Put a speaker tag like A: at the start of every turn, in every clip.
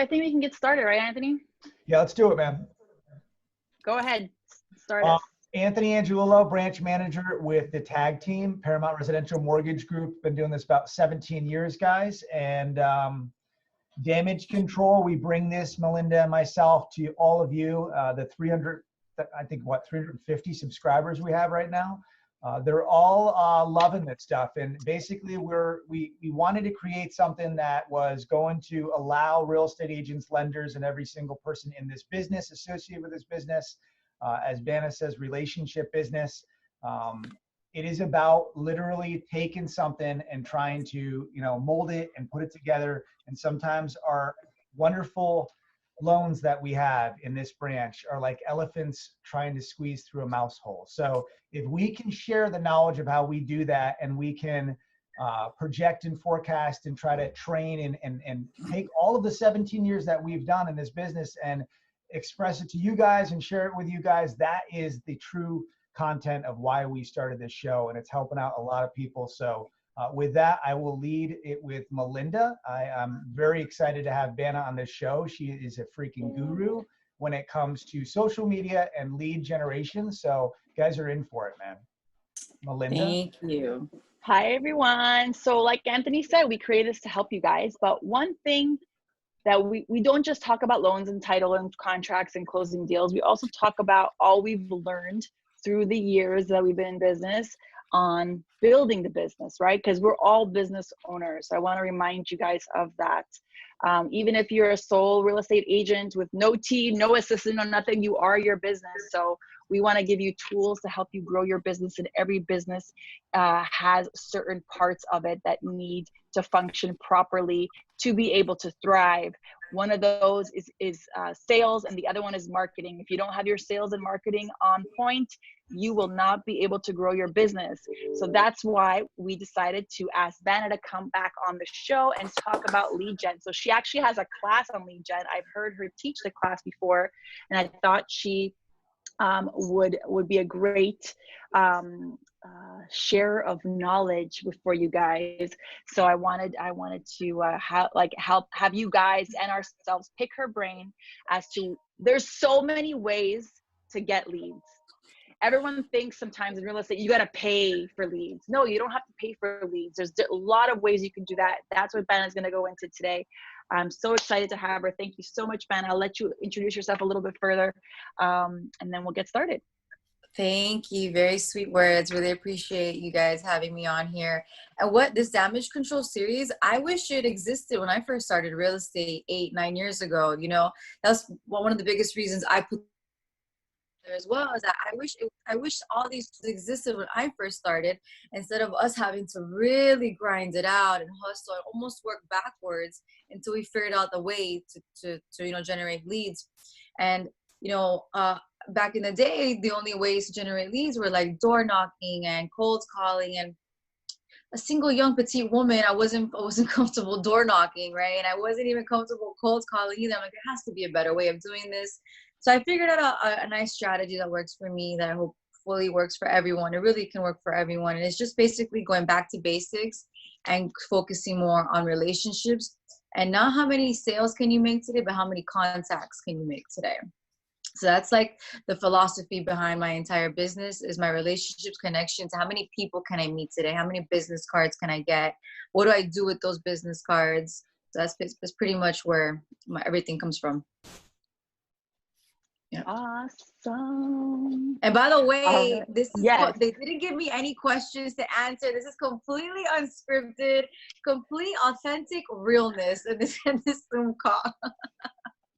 A: I think we can get started, right, Anthony?
B: Yeah, let's do it, man.
A: Go ahead, start us.
B: Anthony Angelillo, branch manager with the TAG team, Paramount Residential Mortgage Group. Been doing this about 17 years, guys. And damage control, we bring this, Melinda and myself, to all of you, the 300, I think, 350 subscribers we have right now. They're all loving this stuff. And basically, we wanted to create something that was going to allow real estate agents, lenders, and every single person in this business, associated with this business, as Banna says, relationship business. It is about literally taking something and trying to, mold it and put it together. And sometimes our wonderful loans that we have in this branch are like elephants trying to squeeze through a mouse hole. So if we can share the knowledge of how we do that, and we can project and forecast and try to train and take all of the 17 years that we've done in this business and express it to you guys and share it with you guys, that is the true content of why we started this show, and it's helping out a lot of people. So with that, I will lead it with Melinda. I am very excited to have Banna on this show. She is a freaking guru when it comes to social media and lead generation. So you guys are in for it, man. Melinda.
C: Thank you.
A: Hi, everyone. So like Anthony said, we created this to help you guys. But one thing that we don't just talk about loans and title and contracts and closing deals. We also talk about all we've learned through the years that we've been in business on building the business, right? Because we're all business owners. So I want to remind you guys of that. Even if you're a sole real estate agent with no team, no assistant, no nothing, you are your business. So we want to give you tools to help you grow your business, and every business has certain parts of it that need to function properly to be able to thrive. One of those is sales, and the other one is marketing. If you don't have your sales and marketing on point, you will not be able to grow your business. So that's why we decided to ask Banna to come back on the show and talk about lead gen. So she actually has a class on lead gen. I've heard her teach the class before, and I thought she would be a great share of knowledge for you guys. So I wanted to have you guys and ourselves pick her brain as to, there's so many ways to get leads. Everyone thinks sometimes in real estate you got to pay for leads. No, you don't have to pay for leads. There's a lot of ways you can do that. That's what Banna is going to go into today. I'm so excited to have her. Thank you so much, Banna. I'll let you introduce yourself a little bit further, and then we'll get started.
C: Thank you. Very sweet words. Really appreciate you guys having me on here. And what this damage control series, I wish it existed when I first started real estate 8-9 years ago. That's one of the biggest reasons I put there as well, is that I wish all these existed when I first started, instead of us having to really grind it out and hustle and almost work backwards until we figured out the way to generate leads. And back in the day, the only ways to generate leads were like door knocking and cold calling. And a single young petite woman, I wasn't comfortable door knocking, right? And I wasn't even comfortable cold calling either. I'm like, there has to be a better way of doing this. So I figured out a nice strategy that works for me, that I hope fully works for everyone. It really can work for everyone. And it's just basically going back to basics and focusing more on relationships, and not how many sales can you make today, but how many contacts can you make today. So that's like the philosophy behind my entire business, is my relationships, connections. How many people can I meet today? How many business cards can I get? What do I do with those business cards? So that's pretty much where everything comes from. Yeah.
A: Awesome.
C: And by the way,
A: they
C: didn't give me any questions to answer. This is completely unscripted, complete authentic realness in this Zoom call.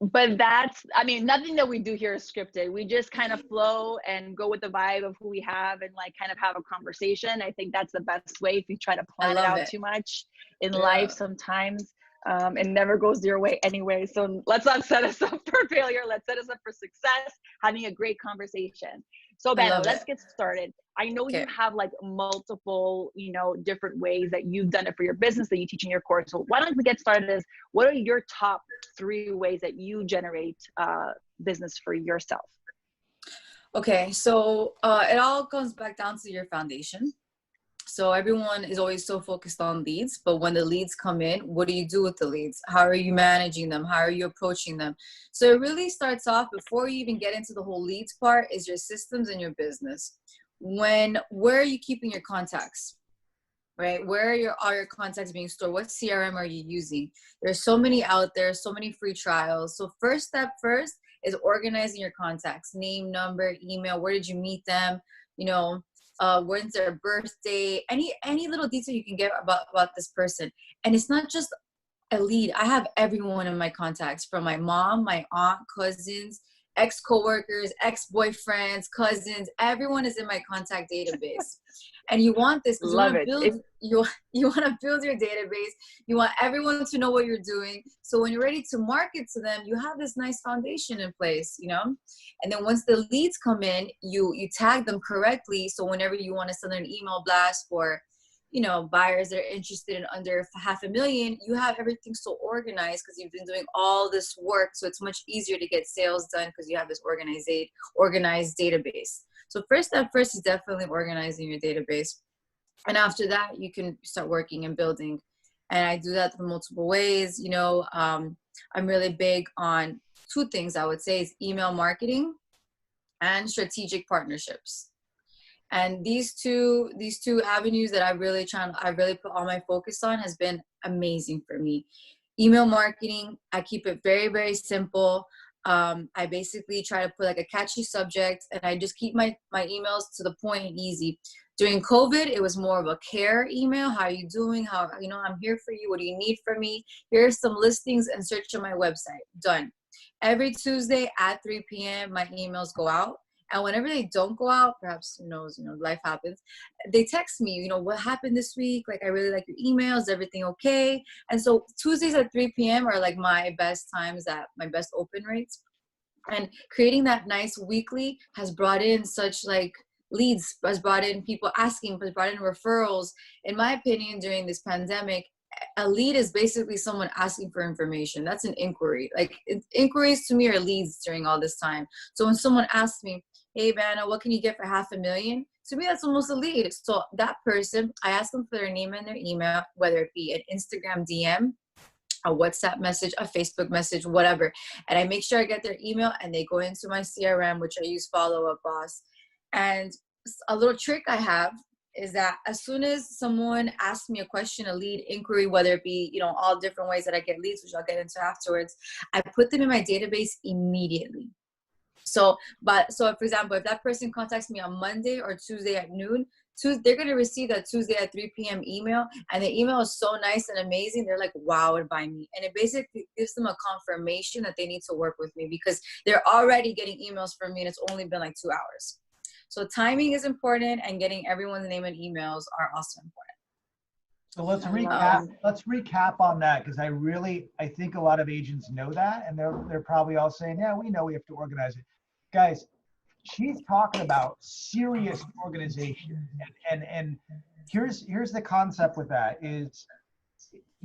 A: But nothing that we do here is scripted. We just kind of flow and go with the vibe of who we have, and like kind of have a conversation. I think that's the best way. If you try to plan it out too much in life, sometimes it never goes your way anyway. So let's not set us up for failure. Let's set us up for success, having a great conversation. So Banna, let's get started. I know you have like multiple, different ways that you've done it for your business that you teach in your course. So why don't we get started? What are your top 3 ways that you generate business for yourself?
C: Okay, so it all comes back down to your foundation. So everyone is always so focused on leads, but when the leads come in, what do you do with the leads? How are you managing them? How are you approaching them? So it really starts off, before you even get into the whole leads part, is your systems and your business. Where are you keeping your contacts? Right? Where are your contacts being stored? What CRM are you using? There's so many out there, so many free trials. So first step first is organizing your contacts: name, number, email. Where did you meet them? You know, when's their birthday? Any little detail you can get about this person. And it's not just a lead. I have everyone in my contacts, from my mom, my aunt, cousins, ex-coworkers, ex-boyfriends, cousins. Everyone is in my contact database. And you want this because you want to build your database. You want everyone to know what you're doing. So when you're ready to market to them, you have this nice foundation in place, you know? And then once the leads come in, you tag them correctly. So whenever you want to send an email blast for, you know, buyers that are interested in under $500,000, you have everything so organized because you've been doing all this work. So it's much easier to get sales done because you have this organized database. So first step first is definitely organizing your database. And after that, you can start working and building. And I do that through multiple ways. You know, I'm really big on two things, I would say, is email marketing and strategic partnerships. And these two avenues that I really put all my focus on has been amazing for me. Email marketing, I keep it very, very simple. I basically try to put like a catchy subject, and I just keep my emails to the point and easy. During COVID, it was more of a care email. How are you doing? How, you know, I'm here for you. What do you need from me? Here's some listings and search on my website. Done. Every Tuesday at 3 p.m., my emails go out. And whenever they don't go out, perhaps, who knows, you know, life happens, they text me, you know, what happened this week? Like, I really like your emails. Everything okay? And so Tuesdays at 3 p.m. are like my best times, at my best open rates. And creating that nice weekly has brought in such like leads, has brought in people asking, has brought in referrals. In my opinion, during this pandemic, a lead is basically someone asking for information. That's an inquiry. Like, inquiries to me are leads during all this time. So when someone asks me, hey, Banna, what can you get for $500,000? To me, that's almost a lead. So that person, I ask them for their name and their email, whether it be an Instagram DM, a WhatsApp message, a Facebook message, whatever. And I make sure I get their email, and they go into my CRM, which I use Follow Up Boss. And a little trick I have is that as soon as someone asks me a question, a lead inquiry, whether it be, you know, all different ways that I get leads, which I'll get into afterwards, I put them in my database immediately. So for example, if that person contacts me on Monday or Tuesday at noon, they're going to receive that Tuesday at 3 p.m. email, and the email is so nice and amazing. They're like, wowed by me. And it basically gives them a confirmation that they need to work with me, because they're already getting emails from me, and it's only been like 2 hours. So timing is important, and getting everyone's name and emails are also important.
B: So let's recap. Let's recap on that, because I think a lot of agents know that, and they're probably all saying, yeah, we know we have to organize it. Guys, she's talking about serious organization, and here's the concept with that is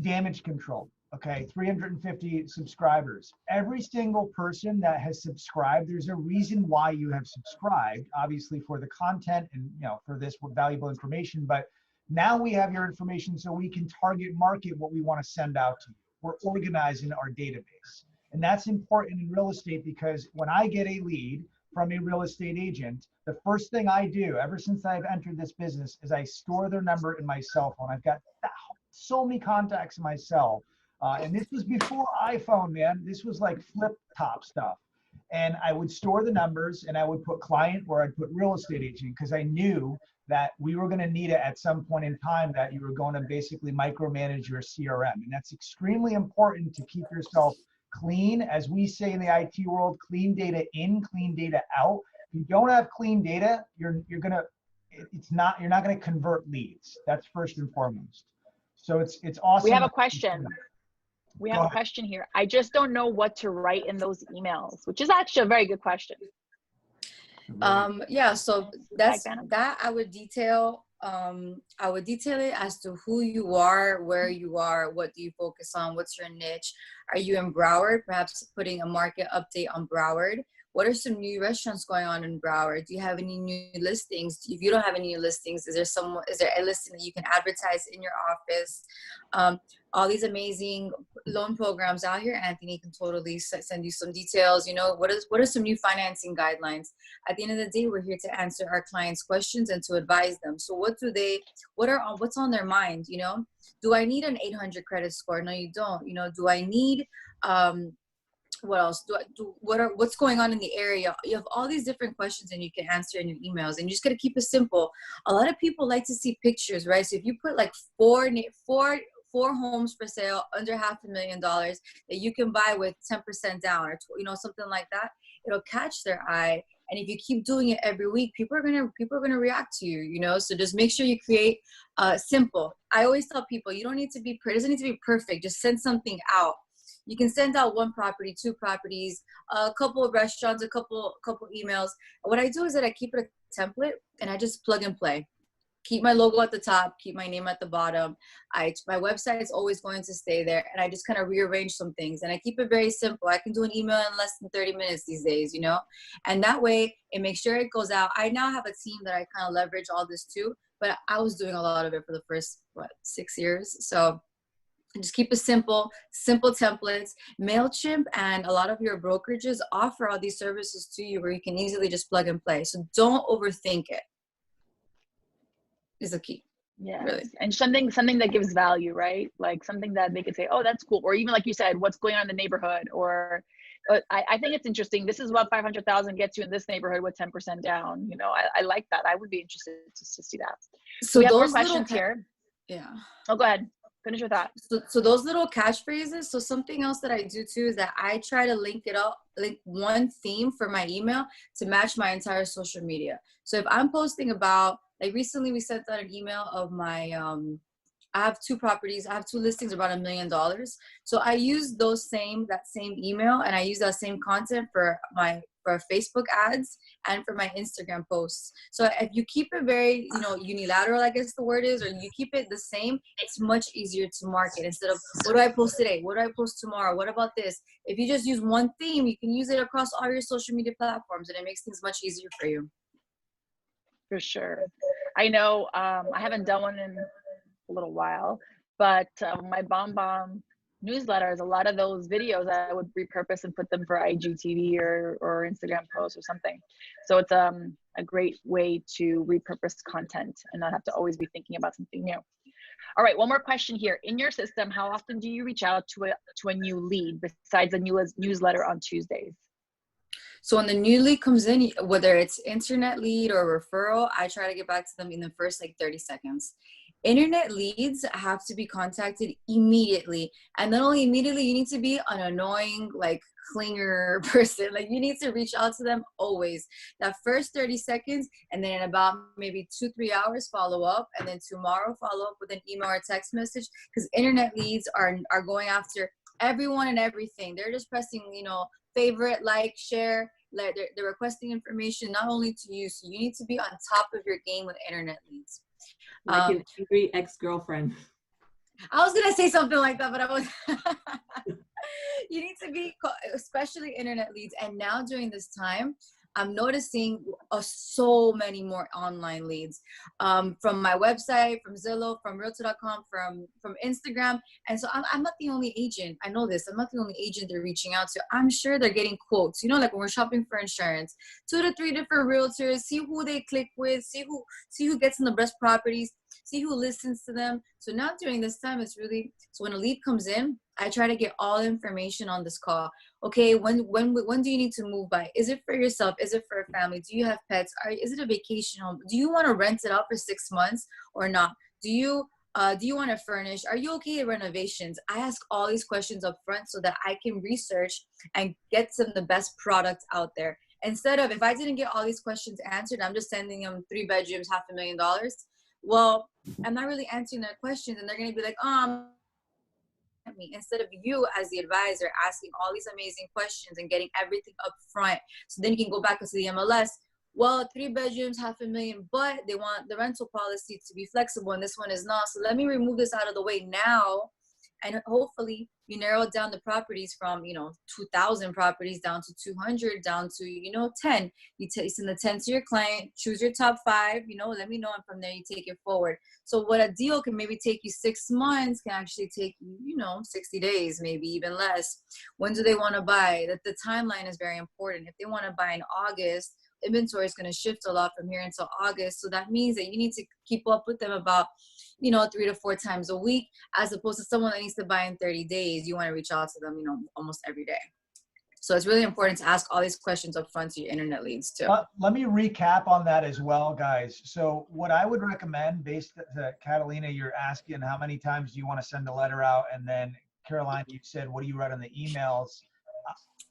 B: damage control. Okay, 350 subscribers. Every single person that has subscribed, there's a reason why you have subscribed, obviously for the content and, you know, for this valuable information, but now we have your information so we can target market what we want to send out to you. We're organizing our database. And that's important in real estate, because when I get a lead from a real estate agent, the first thing I do ever since I've entered this business is I store their number in my cell phone. I've got so many contacts in my cell. And this was before iPhone, man. This was like flip top stuff. And I would store the numbers, and I would put client, or I'd put real estate agent, because I knew that we were going to need it at some point in time, that you were going to basically micromanage your CRM. And that's extremely important to keep yourself clean. As we say in the IT world, clean data in, clean data out. If you don't have clean data, you're not going to convert leads. That's first and foremost. So it's awesome.
A: We have a question. We have a question here. I just don't know what to write in those emails, which is actually a very good question.
C: Yeah, so that I would detail it as to who you are, where you are, what do you focus on, what's your niche. Are you in Broward? Perhaps putting a market update on Broward. What are some new restaurants going on in Broward? Do you have any new listings? If you don't have any new listings, is there a listing that you can advertise in your office? All these amazing loan programs out here. Anthony can totally send you some details. You know, what are some new financing guidelines? At the end of the day, we're here to answer our clients' questions and to advise them. So what's on their mind? You know, do I need an 800 credit score? No, you don't. You know, do I need what else what's going on in the area? You have all these different questions and you can answer in your emails, and you just got to keep it simple. A lot of people like to see pictures, right? So if you put like four homes for sale under $500,000 that you can buy with 10% down, or you know, something like that, it'll catch their eye. And if you keep doing it every week, people are gonna react to you, you know. So just make sure you create simple. I always tell people, you don't need to be, it doesn't need to be perfect. Just send something out. You can send out 1 property, 2 properties, a couple of restaurants, a couple emails. What I do is that I keep it a template and I just plug and play. Keep my logo at the top, keep my name at the bottom. My website is always going to stay there, and I just kind of rearrange some things, and I keep it very simple. I can do an email in less than 30 minutes these days, you know, and that way it makes sure it goes out. I now have a team that I kind of leverage all this too, but I was doing a lot of it for the first, 6 years. So just keep it simple templates. MailChimp and a lot of your brokerages offer all these services to you where you can easily just plug and play. So don't overthink it. Is the key.
A: Yeah,
C: really.
A: And something that gives value, right? Like something that they could say, oh, that's cool. Or even like you said, what's going on in the neighborhood? Or I think it's interesting. This is what 500,000 gets you in this neighborhood with 10% down. You know, I like that. I would be interested to see that.
C: So
A: we have more
C: those
A: questions here.
C: Yeah.
A: Oh, go ahead. Finish with that.
C: So those little catchphrases. So something else that I do too is that I try to link one theme for my email to match my entire social media. So if I'm posting about, like recently we sent out an email of my, I have 2 properties. I have 2 listings about $1 million. So I use that same email, and I use that same content for Facebook ads and for my Instagram posts. So if you keep it very, you know, unilateral, I guess the word is, or you keep it the same, it's much easier to market instead of what do I post today? What do I post tomorrow? What about this? If you just use one theme, you can use it across all your social media platforms, and it makes things much easier for you.
A: For sure. I know I haven't done one in a little while, but my Bomb newsletters, a lot of those videos I would repurpose and put them for IGTV or Instagram posts or something. So it's a great way to repurpose content and not have to always be thinking about something new. All right, one more question here. In your system, how often do you reach out to a new lead besides a newsletter on Tuesdays?
C: So when the new lead comes in, whether it's internet lead or referral, I try to get back to them in the first 30 seconds. Internet leads have to be contacted immediately. And not only immediately, you need to be an annoying, clinger person. You need to reach out to them always. That first 30 seconds, and then in about maybe 2-3 hours, follow up. And then tomorrow, follow up with an email or text message. Because internet leads are going after everyone and everything. They're just pressing, favorite, share. They're requesting information not only to you. So you need to be on top of your game with internet leads.
D: Like an angry ex-girlfriend.
C: I was gonna say something like that, but I was. You need to be, especially internet leads. And now during this time, I'm noticing so many more online leads from my website, from Zillow, from Realtor.com, from Instagram. And so I'm not the only agent. I know this. I'm not the only agent they're reaching out to. I'm sure they're getting quotes. Like when we're shopping for insurance, 2 to 3 different realtors. See who they click with. See who gets in the best properties. See who listens to them. So now during this time, it's really, so when a lead comes in, I try to get all information on this call. Okay, when do you need to move by? Is it for yourself? Is it for a family? Do you have pets? Is it a vacation home? Do you want to rent it out for 6 months or not? Do you want to furnish? Are you okay with renovations? I ask all these questions up front so that I can research and get some of the best products out there. Instead of, if I didn't get all these questions answered, I'm just sending them 3 bedrooms, $500,000. Well, I'm not really answering their questions, and they're going to be like, me, instead of you as the advisor asking all these amazing questions and getting everything up front. So then you can go back into the MLS. Well, 3 bedrooms, $500,000, but they want the rental policy to be flexible, and this one is not. So let me remove this out of the way now, and hopefully You narrow down the properties from, 2,000 properties down to 200, down to, 10. You send the 10 to your client, choose your top 5, let me know. And from there, you take it forward. So what a deal can maybe take you 6 months can actually take you, 60 days, maybe even less. When do they want to buy? That the timeline is very important. If they want to buy in August, inventory is going to shift a lot from here until August. So that means that you need to keep up with them about, 3 to 4 times a week, as opposed to someone that needs to buy in 30 days. You want to reach out to them, almost every day. So it's really important to ask all these questions up front to your internet leads too.
B: Let me recap on that as well, guys. So what I would recommend, based on Catalina, you're asking how many times do you want to send a letter out? And then Caroline, you said, what do you write on the emails?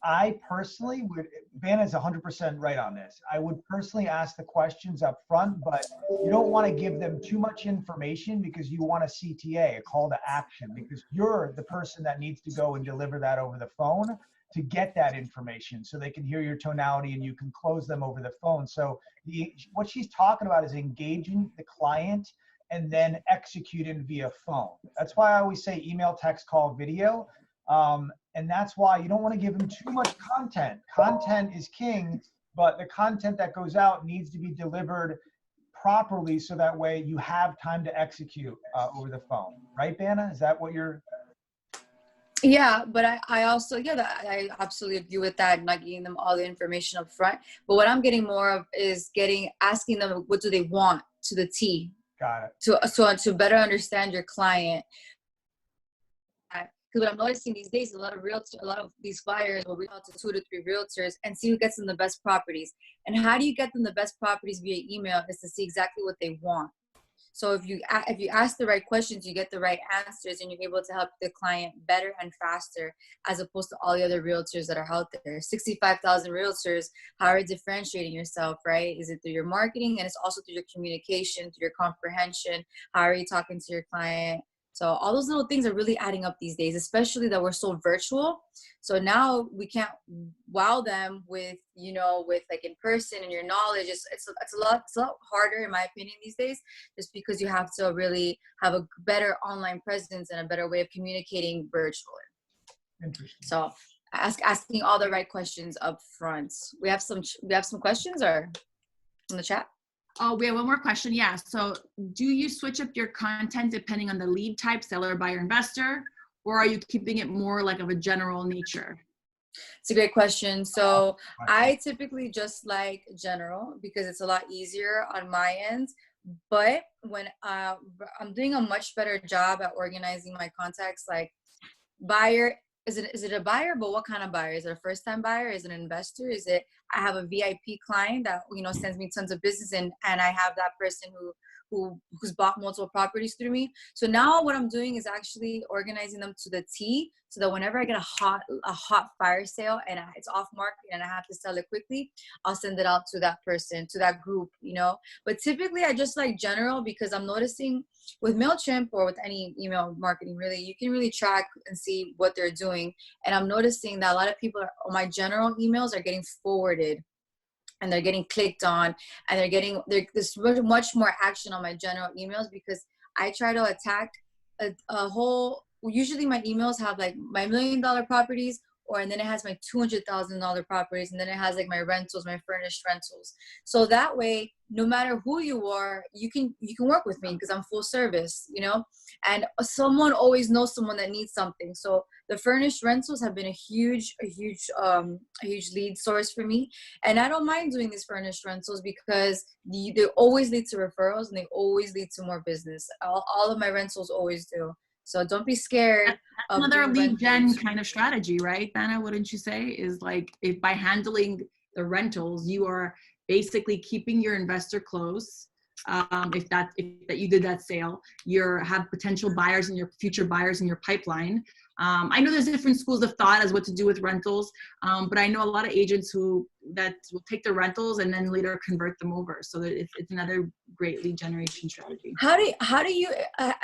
B: I personally would, Banna is 100% right on this. I would personally ask the questions up front, but you don't want to give them too much information because you want a CTA, a call to action, because you're the person that needs to go and deliver that over the phone to get that information so they can hear your tonality and you can close them over the phone. So what she's talking about is engaging the client and then executing via phone. That's why I always say email, text, call, video. And that's why you don't want to give them too much content. Content is king, but the content that goes out needs to be delivered properly so that way you have time to execute over the phone. Right, Banna? Is that what you're...
C: Yeah, but I also, I absolutely agree with that, not giving them all the information up front. But what I'm getting more of is asking them, what do they want to the T?
B: Got it.
C: To better understand your client. Because what I'm noticing these days, a lot of these buyers will reach out to 2 to 3 realtors and see who gets them the best properties. And how do you get them the best properties via email is to see exactly what they want. So if you ask the right questions, you get the right answers, and you're able to help the client better and faster, as opposed to all the other realtors that are out there. 65,000 realtors. How are you differentiating yourself, right? Is it through your marketing, and it's also through your communication, through your comprehension? How are you talking to your client? So all those little things are really adding up these days, especially that we're so virtual. So now we can't wow them with, with like in person and your knowledge. It's a lot harder, in my opinion, these days, just because you have to really have a better online presence and a better way of communicating virtually.
B: Interesting.
C: So asking all the right questions up front. We have some questions or in the chat.
E: Oh, we have one more question. Yeah. So do you switch up your content depending on the lead type, seller, buyer, investor, or are you keeping it more like of a general nature?
C: It's a great question. So I typically just like general because it's a lot easier on my end. But when I'm doing a much better job at organizing my contacts, like buyer, is it a buyer? But what kind of buyer? Is it a first-time buyer? Is it an investor? Is it, I have a VIP client that, sends me tons of business, and I have that person who's bought multiple properties through me. So now what I'm doing is actually organizing them to the T, so that whenever I get a hot fire sale and it's off market and I have to sell it quickly, I'll send it out to that person, to that group, But typically I just like general, because I'm noticing with MailChimp or with any email marketing, really, you can really track and see what they're doing. And I'm noticing that a lot of people my general emails are getting forwarded, and they're getting clicked on, and there's much more action on my general emails, because I try to attack a whole, usually my emails have like my $1 million properties, and then it has my $200,000 properties, and then it has like my rentals, my furnished rentals. So that way, no matter who you are, you can work with me because I'm full service, and someone always knows someone that needs something. So the furnished rentals have been a huge lead source for me. And I don't mind doing these furnished rentals because they always lead to referrals, and they always lead to more business. All of my rentals always do. So don't be scared.
E: That's another lead gen kind of strategy, right, Banna? Wouldn't you say? Is like, if by handling the rentals, you are basically keeping your investor close. If you did that sale, you have potential buyers and your future buyers in your pipeline. I know there's different schools of thought as what to do with rentals, but I know a lot of agents that will take the rentals and then later convert them over. So that it's another great lead generation strategy.
C: How do you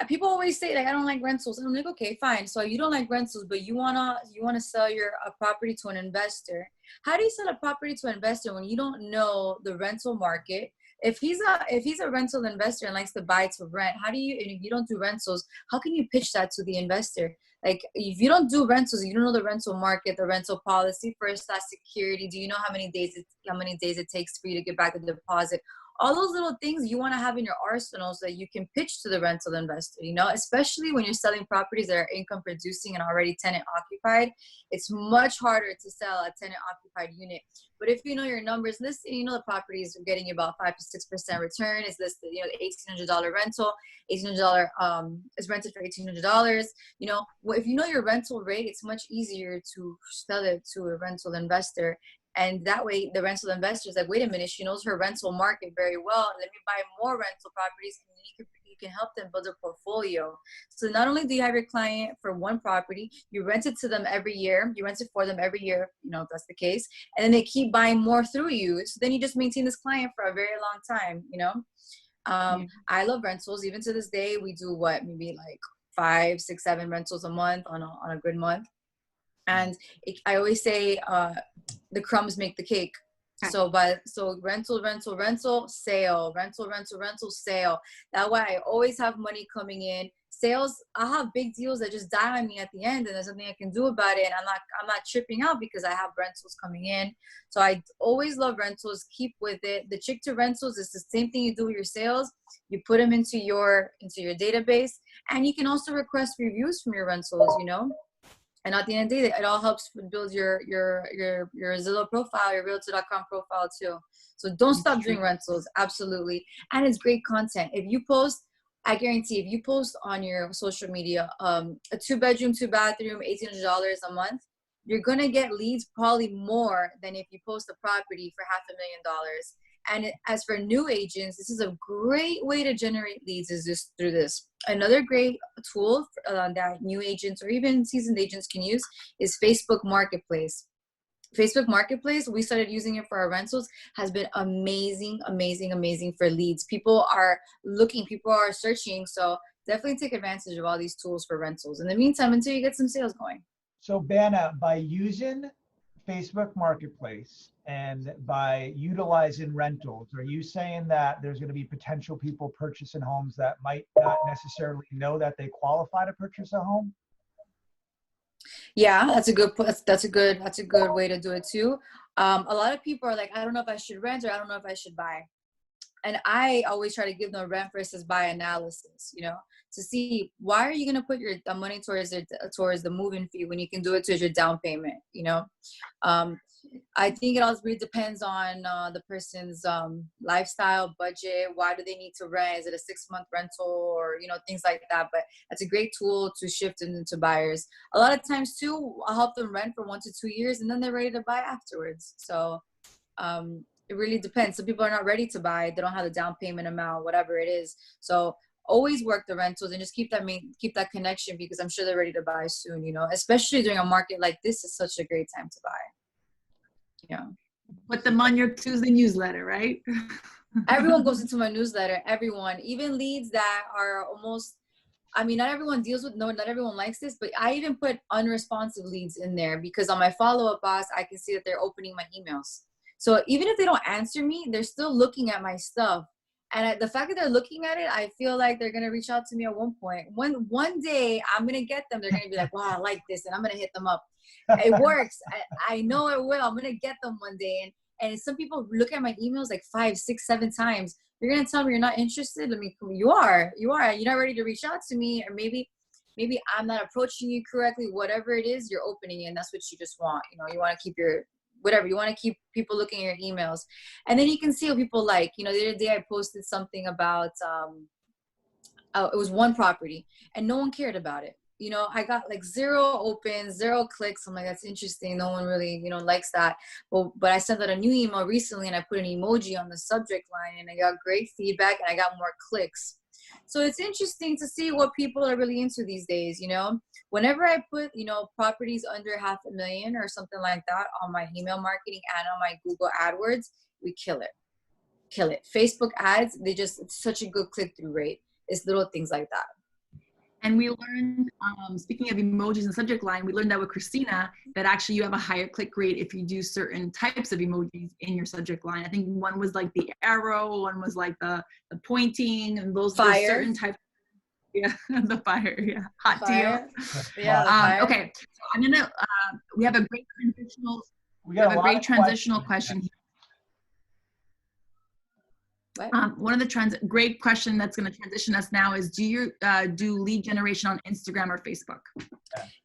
C: people always say, like, I don't like rentals, and I'm like, okay, fine. So you don't like rentals, but you wanna sell a property to an investor. How do you sell a property to an investor when you don't know the rental market? If he's a rental investor and likes to buy to rent, and if you don't do rentals, how can you pitch that to the investor? Like, if you don't do rentals, you don't know the rental market, the rental policy, first class security. Do you know how many days it takes for you to get back the deposit? All those little things you want to have in your arsenal so that you can pitch to the rental investor, you know, especially when you're selling properties that are income producing and already tenant occupied. It's much harder to sell a tenant occupied unit. But if you know your numbers listed, you know the properties are getting about 5 to 6% return. It's listed, you know, $1,800 rental, $1,800 is rented for $1,800. You know, if you know your rental rate, it's much easier to sell it to a rental investor. And that way, the rental investor is like, wait a minute, she knows her rental market very well. Let me buy more rental properties, and you can help them build a portfolio. So not only do you have your client for one property, you rent it to them every year. You rent it for them every year, you know, if that's the case. And then they keep buying more through you. So then you just maintain this client for a very long time, you know. I love rentals. Even to this day, we do maybe like 5, 6, 7 rentals a month on a good month. And I always say the crumbs make the cake. So rental, sale, rental, sale. That way I always have money coming in. Sales, I have big deals that just die on me at the end, and there's nothing I can do about it. And I'm not tripping out because I have rentals coming in. So I always love rentals. Keep with it. The trick to rentals is the same thing you do with your sales. You put them into your database, and you can also request reviews from your rentals, you know. And at the end of the day, it all helps build your Zillow profile, your Realtor.com profile too. So don't stop doing rentals, absolutely. And it's great content. If you post, I guarantee, if you post on your social media, a 2-bedroom, 2-bathroom, $1,800 a month, you're gonna get leads probably more than if you post a property for $500,000. And as for new agents, this is a great way to generate leads, is just through this. Another great tool that new agents or even seasoned agents can use is Facebook Marketplace. Facebook Marketplace, we started using it for our rentals, has been amazing, amazing, amazing for leads. People are looking, people are searching. So definitely take advantage of all these tools for rentals. In the meantime, until you get some sales going.
B: So Banna, by using Facebook Marketplace and by utilizing rentals, are you saying that there's going to be potential people purchasing homes that might not necessarily know that they qualify to purchase a home?
C: Yeah, that's a good way to do it too. A lot of people are like, I don't know if I should rent or I don't know if I should buy. And I always try to give them rent versus buy analysis, you know, to see why are you going to put your money towards the move-in fee when you can do it towards your down payment, you know. I think it also really depends on the person's lifestyle, budget. Why do they need to rent? Is it a 6-month rental or, you know, things like that? But that's a great tool to shift into buyers. A lot of times too, I'll help them rent for 1 to 2 years and then they're ready to buy afterwards. So it really depends. Some people are not ready to buy. They don't have the down payment amount, whatever it is. So always work the rentals and just keep that connection, because I'm sure they're ready to buy soon, you know, especially during a market like this is such a great time to buy. Yeah.
E: Put them on your Tuesday newsletter, right?
C: Everyone goes into my newsletter. Everyone, even leads that are almost, I mean, not everyone not everyone likes this, but I even put unresponsive leads in there because on my follow-up box, I can see that they're opening my emails. So even if they don't answer me, they're still looking at my stuff. And the fact that they're looking at it, I feel like they're going to reach out to me at one point. One day I'm going to get them. They're going to be like, wow, I like this. And I'm going to hit them up. It works. I know it will. I'm going to get them one day. And some people look at my emails like 5, 6, 7 times. You're going to tell me you're not interested? I mean, you are. You're not ready to reach out to me. Or maybe I'm not approaching you correctly. Whatever it is, you're opening it. And that's what you just want. You know, you want to keep you want to keep people looking at your emails. And then you can see what people like. You know, the other day I posted something about, it was one property and no one cared about it. You know, I got like 0 opens, 0 clicks. I'm like, that's interesting. No one really, you know, likes that. But I sent out a new email recently and I put an emoji on the subject line and I got great feedback and I got more clicks. So it's interesting to see what people are really into these days, you know. Whenever I put, you know, properties under $500,000 or something like that on my email marketing and on my Google AdWords, we kill it. Facebook ads, it's such a good click-through rate. It's little things like that.
E: And we learned, speaking of emojis and subject line, we learned that with Christina, that actually you have a higher click rate if you do certain types of emojis in your subject line. I think one was like the arrow, one was like the pointing, and those certain types. Yeah, the fire. Yeah, hot
C: Fire.
E: deal.
C: Yeah, the fire.
E: Okay, so I'm gonna. We have a great transitional.
B: We
E: We
B: got
E: have
B: a
E: a
B: lot
E: great
B: of
E: transitional
B: questions.
E: question here.
C: What?
E: One of the great question that's going to transition us now is: do you do lead generation on Instagram or Facebook?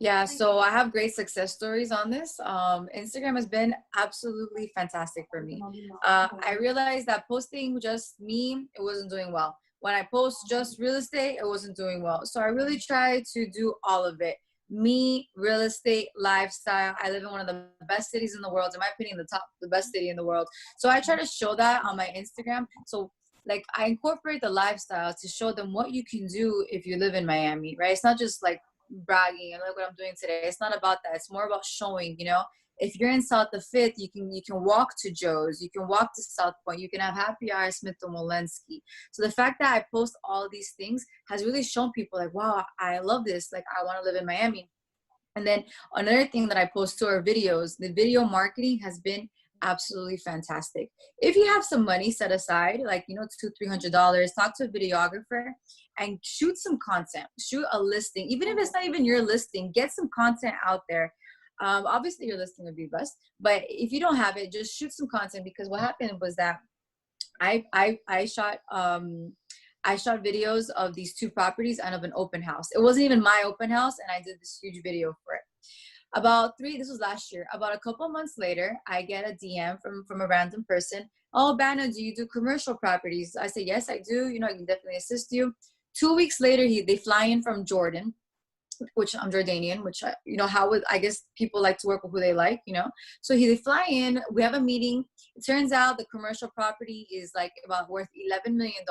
C: Yeah, so I have great success stories on this. Instagram has been absolutely fantastic for me. I realized that posting just me, it wasn't doing well. When I post just real estate, it wasn't doing well. So I really try to do all of it. Me, real estate, lifestyle. I live in one of the best cities in the world. In my opinion, the best city in the world. So I try to show that on my Instagram. So like I incorporate the lifestyle to show them what you can do if you live in Miami, right? It's not just like bragging and look what I'm doing today. It's not about that. It's more about showing, you know, if you're in South the Fifth, you can walk to Joe's, you can walk to South Point, you can have happy hour at Smith and Wollensky. So the fact that I post all these things has really shown people like, wow, I love this. Like I want to live in Miami. And then another thing that I post to are videos. The video marketing has been absolutely fantastic. If you have some money set aside, like, you know, $200-300, talk to a videographer and shoot some content, shoot a listing. Even if it's not even your listing, get some content out there. Obviously your listing would be best, but if you don't have it, just shoot some content, because what happened was that I shot videos of these two properties out of an open house. It wasn't even my open house, and I did this huge video for it. This was last year. About a couple months later, I get a DM from a random person. Oh, Banna, do you do commercial properties? I say, yes, I do. You know, I can definitely assist you. 2 weeks later, they fly in from Jordan, which I'm Jordanian, which, I guess people like to work with who they like, you know? So they fly in, we have a meeting. It turns out the commercial property is like about worth $11 million.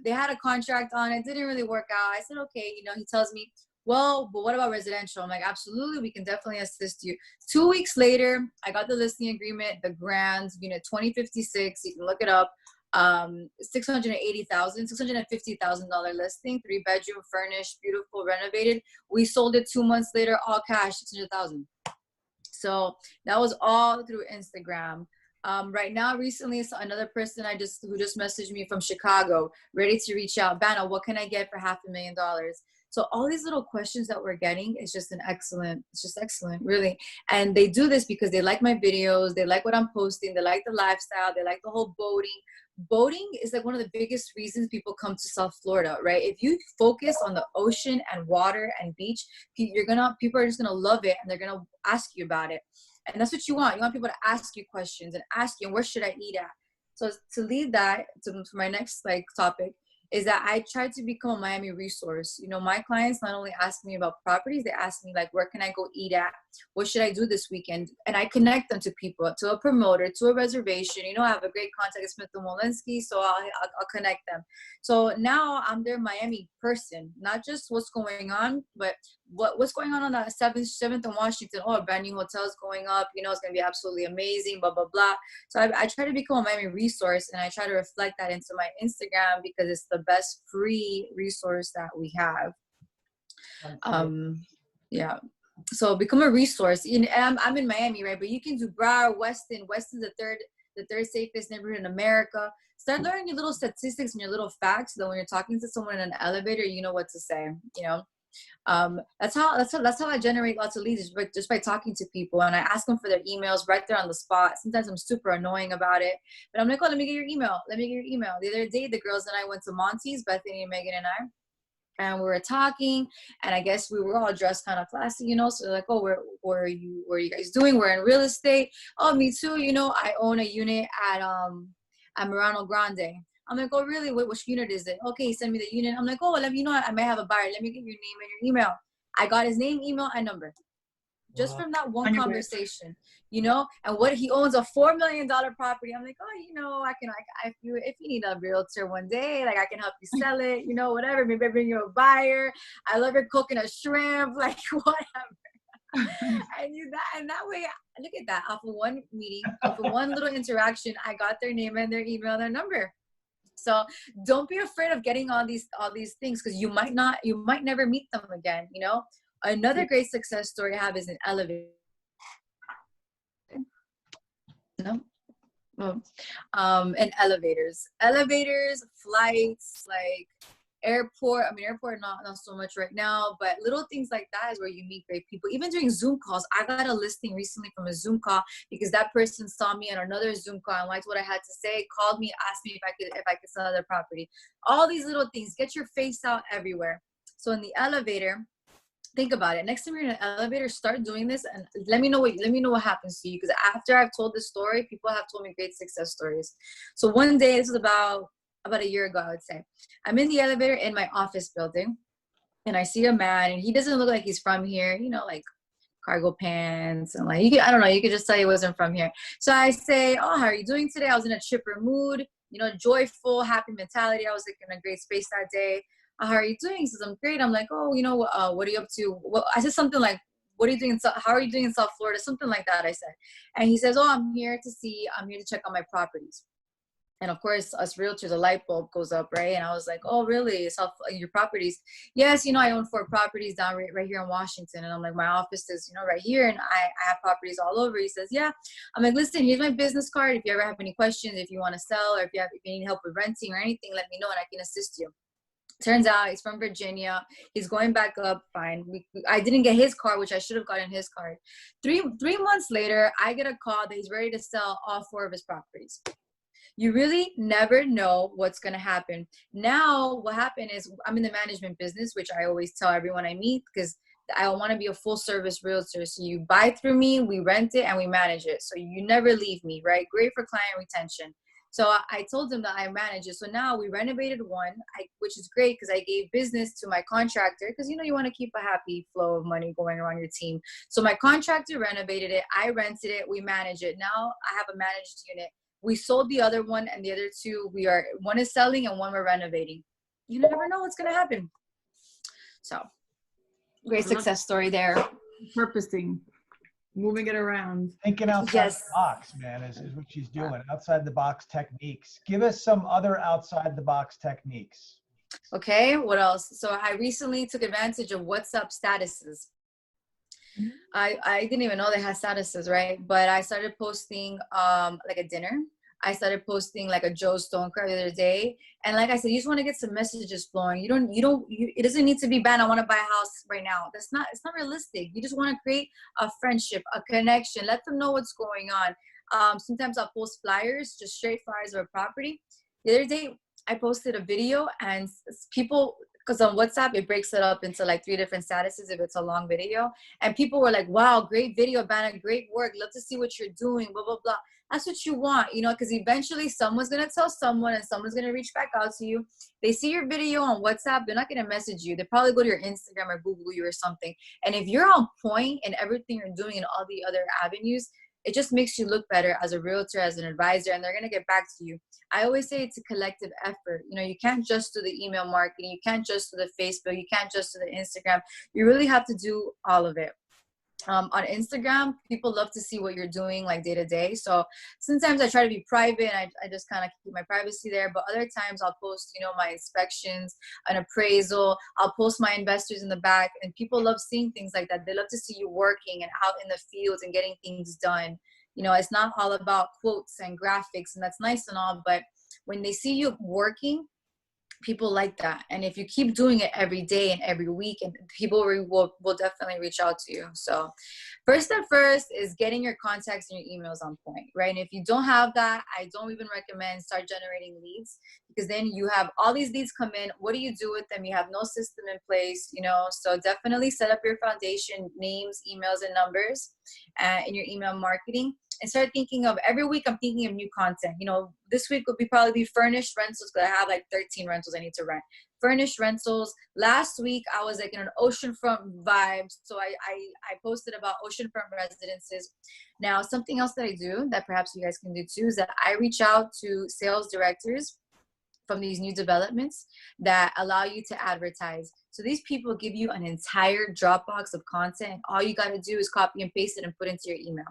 C: They had a contract on it, didn't really work out. I said, okay, you know, he tells me, well, but what about residential? I'm like, absolutely, we can definitely assist you. 2 weeks later, I got the listing agreement, the grand unit 2056, you can look it up. $650,000 listing, 3-bedroom, furnished, beautiful, renovated. We sold it 2 months later, all cash, $600,000. So that was all through Instagram. Right now, recently, so another person who just messaged me from Chicago, ready to reach out. Banna, what can I get for $500,000? So all these little questions that we're getting is just it's just excellent, really. And they do this because they like my videos, they like what I'm posting, they like the lifestyle, they like the whole boating. Boating is like one of the biggest reasons people come to South Florida, right? If you focus on the ocean and water and beach, people are just gonna love it, and they're gonna ask you about it. And that's what you want. You want people to ask you questions and ask you, where should I eat at? So to lead that to my next topic is that I try to become a Miami resource. You know, my clients not only ask me about properties, they ask me where can I go eat at? What should I do this weekend? And I connect them to people, to a promoter, to a reservation. You know, I have a great contact at Smith & Wollensky, so I'll connect them. So now I'm their Miami person, not just what's going on, but what's going on that 7th in Washington. Oh, a brand new hotel is going up. You know, it's going to be absolutely amazing, blah, blah, blah. So I try to become a Miami resource, and I try to reflect that into my Instagram because it's the best free resource that we have. Yeah. So become a resource. I'm in Miami, right? But you can do Broward, Weston. Weston's the third safest neighborhood in America. Start learning your little statistics and your little facts, so that when you're talking to someone in an elevator, you know what to say. You know. That's how I generate lots of leads, just by talking to people, and I ask them for their emails right there on the spot. Sometimes I'm super annoying about it, but I'm like, oh, let me get your email. The other day, the girls and I went to Monty's, Bethany, Megan, and I, and we were talking, and I guess we were all dressed kind of classy, you know. So they're like, oh, where are you guys doing? We're in real estate. Oh, me too. You know, I own a unit at Marano Grande. I'm like, oh, really? Which unit is it? Okay, send me the unit. I'm like, oh, let me, you know what? I may have a buyer. Let me get your name and your email. I got his name, email, and number. Just from that one conversation, you know. And what he owns, a $4 million property. I'm like, oh, you know, if you need a realtor one day, I can help you sell it, you know, whatever. Maybe I bring you a buyer. I love your coconut shrimp, whatever. and that way, look at that. Off of one meeting, off of one little interaction, I got their name and their email, their number. So don't be afraid of getting all these things, because you might never meet them again, you know. Another great success story I have is an elevator. No. And elevators, flights, Airport, I mean, airport, not so much right now, but little things like that is where you meet great people. Even during Zoom calls, I got a listing recently from a Zoom call because that person saw me on another Zoom call and liked what I had to say, called me, asked me if I could sell their property. All these little things, get your face out everywhere. So in the elevator, think about it. Next time you're in an elevator, start doing this and let me know what happens to you. Because after I've told this story, people have told me great success stories. So one day, this was about a year ago, I would say. I'm in the elevator in my office building and I see a man and he doesn't look like he's from here, you know, like cargo pants and like, I don't know, you could just tell he wasn't from here. So I say, oh, how are you doing today? I was in a chipper mood, you know, joyful, happy mentality. I was like in a great space that day. How are you doing? He says, I'm great. I'm like, oh, you know, what are you up to? Well, I said something like, what are you doing? How are you doing in South Florida? Something like that, I said. And he says, oh, I'm here to check on my properties. And of course, us realtors, a light bulb goes up, right? And I was like, oh, really? Your properties? Yes, you know, I own 4 properties down right here in Washington. And I'm like, my office is, you know, right here. And I have properties all over. He says, yeah. I'm like, listen, here's my business card. If you ever have any questions, if you want to sell, or if you need help with renting or anything, let me know and I can assist you. Turns out he's from Virginia. He's going back up. Fine. I didn't get his card, which I should have gotten his card. Three months later, I get a call that he's ready to sell all 4 of his properties. You really never know what's going to happen. Now, what happened is I'm in the management business, which I always tell everyone I meet because I want to be a full service realtor. So you buy through me, we rent it, and we manage it. So you never leave me, right? Great for client retention. So I told him that I manage it. So now we renovated one, which is great because I gave business to my contractor because, you know, you want to keep a happy flow of money going around your team. So my contractor renovated it. I rented it. We manage it. Now I have a managed unit. We sold the other one and the other 2, one is selling and one we're renovating. You never know what's going to happen. So great success story there.
E: Purposing, moving it around.
B: Thinking outside the box, man, is what she's doing. Outside the box techniques. Give us some other outside the box techniques.
C: Okay, what else? So I recently took advantage of WhatsApp statuses. I didn't even know they had statuses, right? But I started posting like a dinner. I started posting like a Joe Stone crowd the other day. And like I said, you just want to get some messages flowing. It doesn't need to be banned. I want to buy a house right now. It's not realistic. You just want to create a friendship, a connection. Let them know what's going on. Sometimes I'll post flyers, just straight flyers of a property. The other day, I posted a video and people, because on WhatsApp, it breaks it up into like 3 different statuses if it's a long video. And people were like, wow, great video, Banna, great work. Love to see what you're doing, blah, blah, blah. That's what you want, you know, because eventually someone's going to tell someone and someone's going to reach back out to you. They see your video on WhatsApp. They're not going to message you. They probably go to your Instagram or Google you or something. And if you're on point in everything you're doing in all the other avenues, it just makes you look better as a realtor, as an advisor, and they're going to get back to you. I always say it's a collective effort. You know, you can't just do the email marketing. You can't just do the Facebook. You can't just do the Instagram. You really have to do all of it. On Instagram, people love to see what you're doing like day to day. So sometimes I try to be private and I just kind of keep my privacy there. But other times I'll post, you know, my inspections, an appraisal. I'll post my investors in the back, and people love seeing things like that. They love to see you working and out in the fields and getting things done. You know, it's not all about quotes and graphics, and that's nice and all. But when they see you working, people like that. And if you keep doing it every day and every week, and people will definitely reach out to you. So first step first is getting your contacts and your emails on point, right? And if you don't have that, I don't even recommend start generating leads, because then you have all these leads come in. What do you do with them? You have no system in place, you know? So definitely set up your foundation, names, emails, and numbers in your email marketing. And start thinking of, every week I'm thinking of new content. You know, this week would probably be furnished rentals, because I have like 13 rentals I need to rent. Furnished rentals. Last week I was like in an oceanfront vibe, so I posted about oceanfront residences. Now, something else that I do that perhaps you guys can do too is that I reach out to sales directors from these new developments that allow you to advertise. So these people give you an entire Dropbox of content. All you got to do is copy and paste it and put into your email.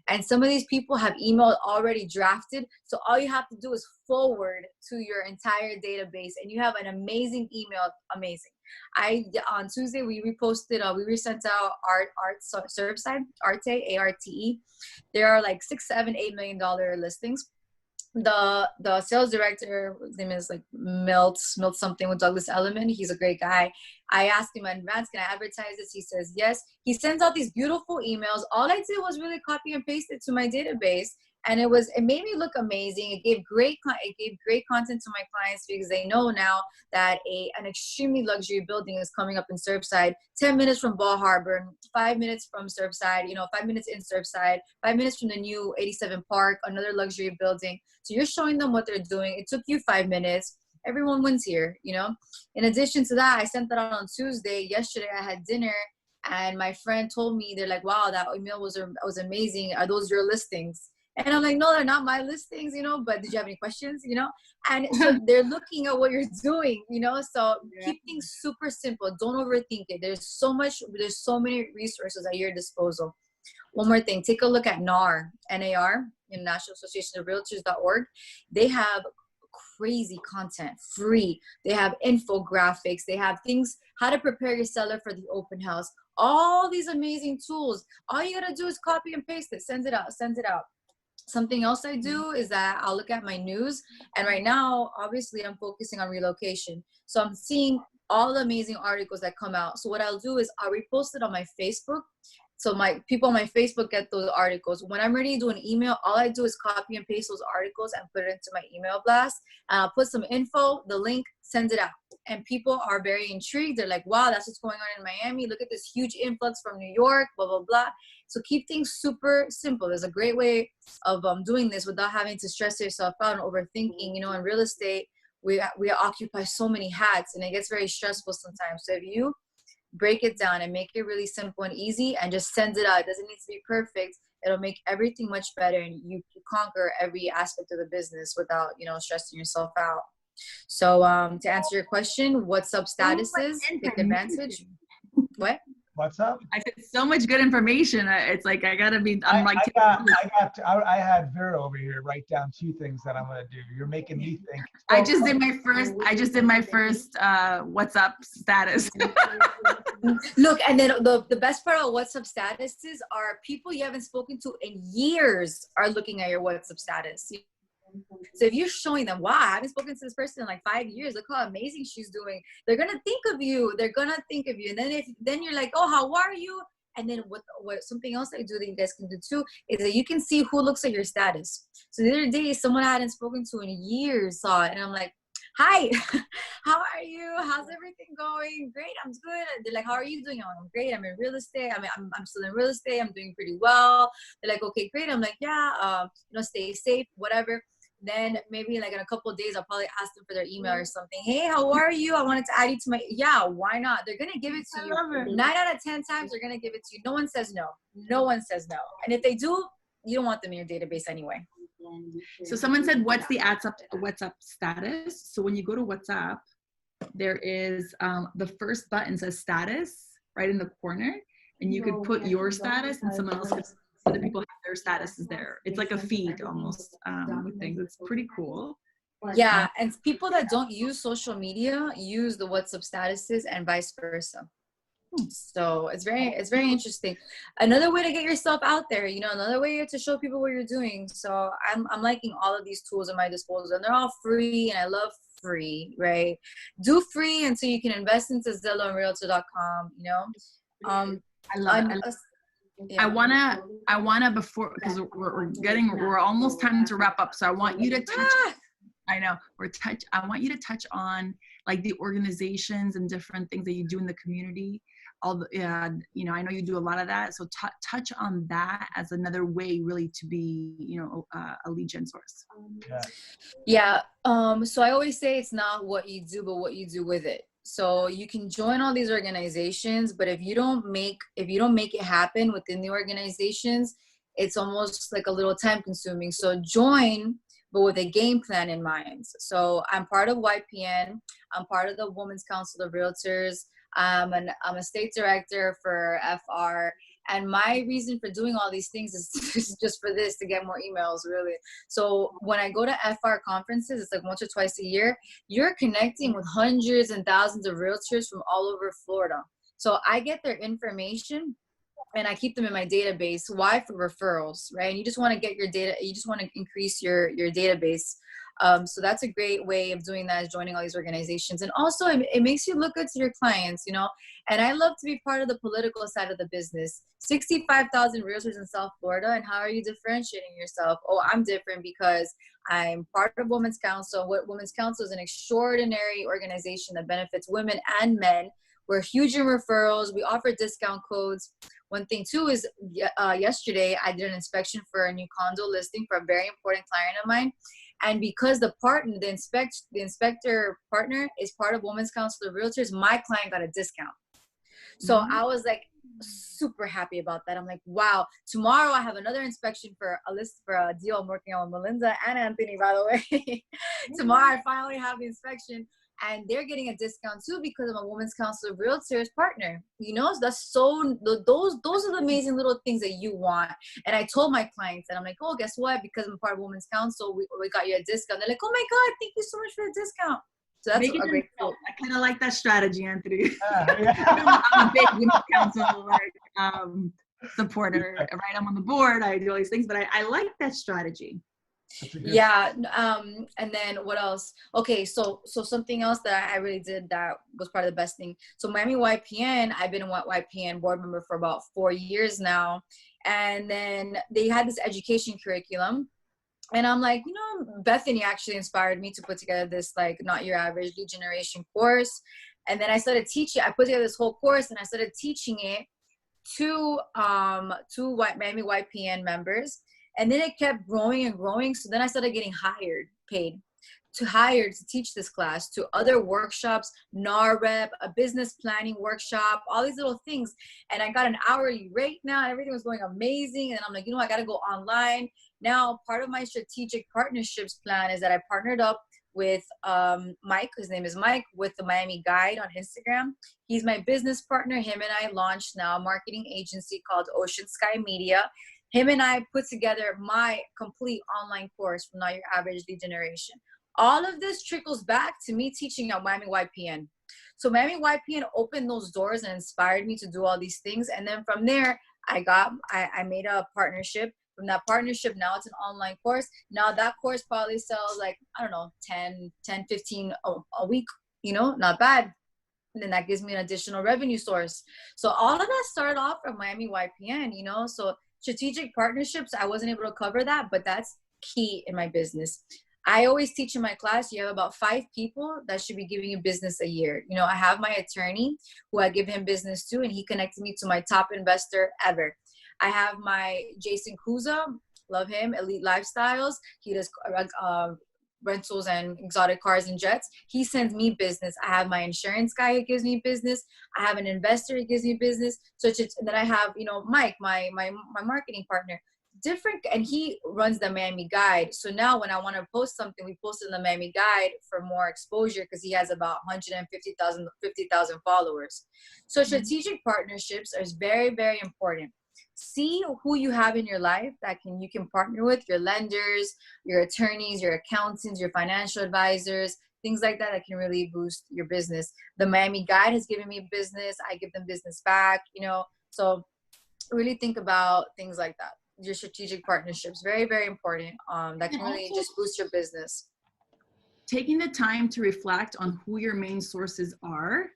C: And some of these people have email already drafted. So all you have to do is forward to your entire database, and you have an amazing email. Amazing. On Tuesday, we reposted, we resent out Arte, Surfside, Arte, A-R-T-E. There are like $6, $7, $8 million listings. the sales director, his name is like Milt something with Douglas Elliman. He's a great guy. I asked him in advance, can I advertise this? He says yes. He sends out these beautiful emails. All I did was really copy and paste it to my database, and it made me look amazing. It gave great content to my clients, because they know now that an extremely luxury building is coming up in Surfside, 10 minutes from Bal Harbor, 5 minutes from Surfside, 5 minutes in Surfside, 5 minutes from the new 87 Park, another luxury building. So you're showing them what they're doing. It took you 5 minutes. Everyone wins here, In addition to that, I sent that out on Tuesday. Yesterday I had dinner, and my friend told me, they're like, wow, that email was amazing. Are those your listings? And I'm like, no, they're not my listings, but did you have any questions, And so they're looking at what you're doing, So keep things super simple. Don't overthink it. There's so many resources at your disposal. One more thing, take a look at NAR, N-A-R, National Association of Realtors.org. They have crazy content, free. They have infographics. They have things, how to prepare your seller for the open house. All these amazing tools. All you gotta do is copy and paste it, send it out. Something else I do is that I'll look at my news. And right now, obviously, I'm focusing on relocation. So I'm seeing all the amazing articles that come out. So what I'll do is I'll repost it on my Facebook. So my people on my Facebook get those articles. When I'm ready to do an email, all I do is copy and paste those articles and put it into my email blast. And I'll put some info, the link, send it out. And people are very intrigued. They're like, wow, that's what's going on in Miami. Look at this huge influx from New York, blah, blah, blah. So keep things super simple. There's a great way of doing this without having to stress yourself out and overthinking. In real estate, we occupy so many hats, and it gets very stressful sometimes. So if you break it down and make it really simple and easy and just send it out, it doesn't need to be perfect. It'll make everything much better, and you conquer every aspect of the business without, stressing yourself out. So to answer your question, what's up statuses, take advantage. What?
B: What's up?
E: I said so much good information. It's like I
B: had Vera over here write down 2 things that I'm gonna do. You're making me think.
E: I just did my first what's up status.
C: Look, and then the best part of what's up statuses are people you haven't spoken to in years are looking at your what's up status. So if you're showing them, wow, I haven't spoken to this person in like 5 years. Look how amazing she's doing. They're gonna think of you. And then you're like, oh, how are you? And then what something else I do that you guys can do too is that you can see who looks at your status. So the other day, someone I hadn't spoken to in years saw it, and I'm like, hi, how are you? How's everything going? Great, I'm good. They're like, how are you doing? I'm great. I'm in real estate. I'm still in real estate. I'm doing pretty well. They're like, okay, great. I'm like, yeah, stay safe, whatever. Then maybe like in a couple of days, I'll probably ask them for their email or something. Hey, how are you? I wanted to add you to my, yeah, why not? They're going to give it to you. 9 out of 10 times, they're going to give it to you. No one says no. No one says no. And if they do, you don't want them in your database anyway.
E: So someone said, what's the WhatsApp status? So when you go to WhatsApp, there is the first button says status right in the corner, and you could put your status and someone else could, other people have their statuses there. It's like a feed almost with things. It's pretty cool.
C: Yeah, and people that don't use social media use the WhatsApp statuses and vice versa. So it's very interesting. Another way to get yourself out there, another way to show people what you're doing. So I'm liking all of these tools at my disposal, and they're all free, and I love free, right? Do free until you can invest into Zillow and Realtor.com,
E: I love it. Yeah. I wanna before, because we're almost time to wrap up. So I want you to touch. I know I want you to touch on like the organizations and different things that you do in the community. I know you do a lot of that. So touch on that as another way really to be, a lead gen source.
C: Yeah. So I always say it's not what you do, but what you do with it. So you can join all these organizations, but if you don't make it happen within the organizations, it's almost like a little time consuming. So join, but with a game plan in mind. So I'm part of YPN. I'm part of the Women's Council of Realtors. I'm a state director for FR. And my reason for doing all these things is just for this, to get more emails, really. So when I go to FR conferences, it's like once or twice a year, you're connecting with hundreds and thousands of realtors from all over Florida. So I get their information and I keep them in my database. Why? For referrals, right? And you just want to get your data, you just want to increase your database. So that's a great way of doing that, is joining all these organizations. And also it makes you look good to your clients, you know. And I love to be part of the political side of the business. 65,000 realtors in South Florida. And how are you differentiating yourself? Oh, I'm different because I'm part of Women's Council. What Women's Council is an extraordinary organization that benefits women and men. We're huge in referrals. We offer discount codes. One thing too is yesterday I did an inspection for a new condo listing for a very important client of mine. And because the inspector partner is part of Women's Council of Realtors, my client got a discount. So I was like super happy about that. I'm like, wow, tomorrow I have another inspection for a deal I'm working on with Melinda and Anthony, by the way. Tomorrow I finally have the inspection, and they're getting a discount too because I'm a Women's Council of Realtors partner. You know, so that's so, those are the amazing little things that you want. And I told my clients, and I'm like, oh, guess what? Because I'm part of Women's Council, we got you a discount. They're like, oh my God, thank you so much for the discount. So that's a great deal.
E: I kind of like that strategy, Anthony.
B: Yeah.
E: I'm a big Women's Council supporter, right? I'm on the board. I do all these things, but I like that strategy.
C: Yeah. And then what else? Okay. So something else that I really did that was part of the best thing. So Miami YPN, I've been a YPN board member for about 4 years now. And then they had this education curriculum. And I'm like, you know, Bethany actually inspired me to put together this, like, not your average lead generation course. And then I started teaching. I put together this whole course and I started teaching it to Miami YPN members. And then it kept growing and growing. So then I started getting paid to teach this class, to other workshops, NARREP, a business planning workshop, all these little things. And I got an hourly rate now. Everything was going amazing. And I'm like, you know, I got to go online. Now, part of my strategic partnerships plan is that I partnered up with Mike, his name is Mike, with the Miami Guide on Instagram. He's my business partner. Him and I launched now a marketing agency called Ocean Sky Media. Him and I put together my complete online course from Not Your Average Lead Generation. All of this trickles back to me teaching at Miami YPN. So Miami YPN opened those doors and inspired me to do all these things. And then from there, I made a partnership. From that partnership, now it's an online course. Now that course probably sells, like, I don't know, 10, 15 a week, you know, not bad. And then that gives me an additional revenue source. So all of that started off from Miami YPN, you know. So strategic partnerships, I wasn't able to cover that, but that's key in my business. I always teach in my class, you have about 5 people that should be giving you business a year. You know, I have my attorney who I give him business to, and he connected me to my top investor ever. I have my Jason Kuza, love him, Elite Lifestyles. He does rentals and exotic cars and jets. He sends me business. I have my insurance guy who gives me business. I have an investor who gives me business. And then I have, you know, Mike, my marketing partner. Different, and he runs the Miami Guide. So now when I want to post something, we post it in the Miami Guide for more exposure because he has about 50,000 followers. So strategic partnerships are very, very important. See who you have in your life that you can partner with, your lenders, your attorneys, your accountants, your financial advisors, things like that can really boost your business. The Miami Guide has given me business. I give them business back, you know. So really think about things like that. Your strategic partnerships, very, very important. That can really just boost your business.
E: Taking the time to reflect on who your main sources are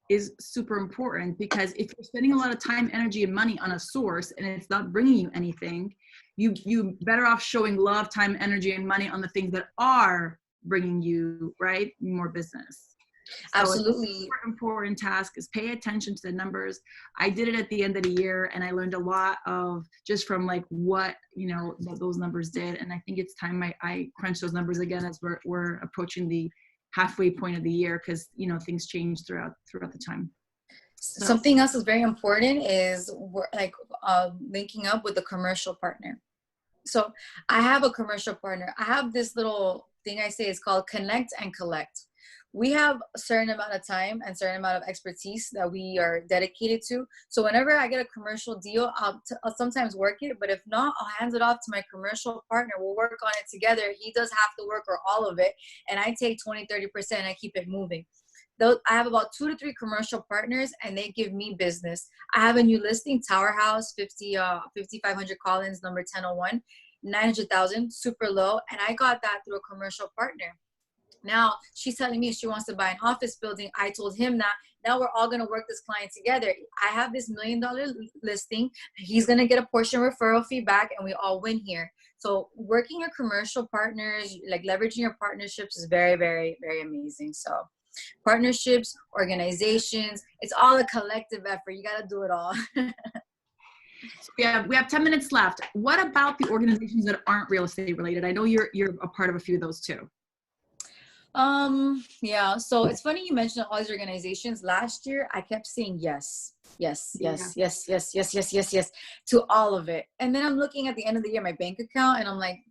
E: is super important, because if you're spending a lot of time, energy, and money on a source and it's not bringing you anything, you better off showing love, time, energy, and money on the things that are bringing you, right, more business. So
C: Absolutely.
E: a super important task is pay attention to the numbers. I did it at the end of the year, and I learned a lot of just from like what, you know, what those numbers did. And I think it's time I crunch those numbers again as we're approaching the halfway point of the year, because, you know, things change throughout the time. So.
C: Something else is very important is linking up with a commercial partner. So I have a commercial partner. I have this little thing I say is called connect and collect. We have a certain amount of time and certain amount of expertise that we are dedicated to. So whenever I get a commercial deal, I'll sometimes work it, but if not, I'll hand it off to my commercial partner. We'll work on it together. He does half the work or all of it, and I take 20, 30% and I keep it moving. I have about 2 to 3 commercial partners, and they give me business. I have a new listing, Tower House, 5500 Collins, number 1001, 900,000, super low. And I got that through a commercial partner. Now she's telling me she wants to buy an office building. I told him that now we're all going to work this client together. I have this $1 million listing. He's going to get a portion referral fee back, and we all win here. So working your commercial partners, like leveraging your partnerships, is very, very, very amazing. So partnerships, organizations, it's all a collective effort. You got to do it all.
E: So we have 10 minutes left. What about the organizations that aren't real estate related? I know you're a part of a few of those too.
C: Yeah, so it's funny you mentioned all these organizations. Last year I kept saying yes to all of it, and then I'm looking at the end of the year my bank account, and I'm like,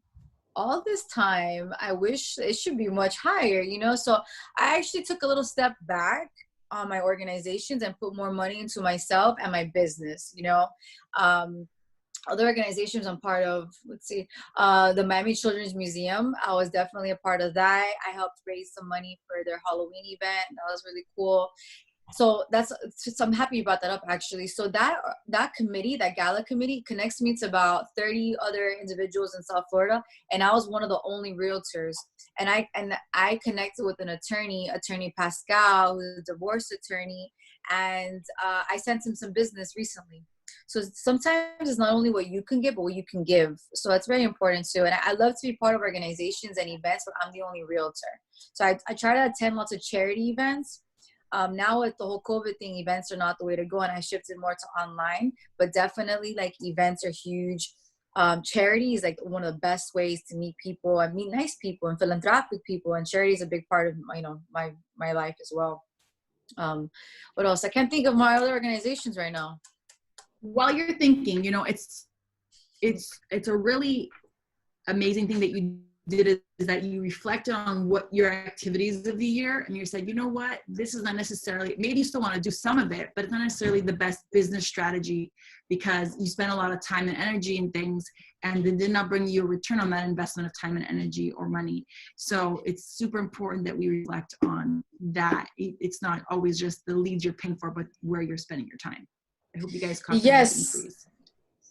C: all this time I wish it should be much higher, you know. So I actually took a little step back on my organizations and put more money into myself and my business, you know. Other organizations I'm part of, let's see, the Miami Children's Museum. I was definitely a part of that. I helped raise some money for their Halloween event. That was really cool. So I'm happy you brought that up, actually. So that committee, that gala committee, connects me to about 30 other individuals in South Florida, and I was one of the only realtors. And I connected with an attorney Pascal, who's a divorce attorney, and I sent him some business recently. So sometimes it's not only what you can get, but what you can give. So that's very important too. And I love to be part of organizations and events, but I'm the only realtor. So I try to attend lots of charity events. Now with the whole COVID thing, events are not the way to go, and I shifted more to online. But definitely, like, events are huge. Charity is like one of the best ways to meet people and meet nice people and philanthropic people. And charity is a big part of my life as well. What else? I can't think of my other organizations right now.
E: While you're thinking, you know, it's a really amazing thing that you did, is that you reflected on what your activities of the year, and you said, you know what, this is not necessarily, maybe you still want to do some of it, but it's not necessarily the best business strategy, because you spent a lot of time and energy in things, and it did not bring you a return on that investment of time and energy or money. So it's super important that we reflect on that. It's not always just the leads you're paying for, but where you're spending your time. I hope you guys caught that.
C: Yes,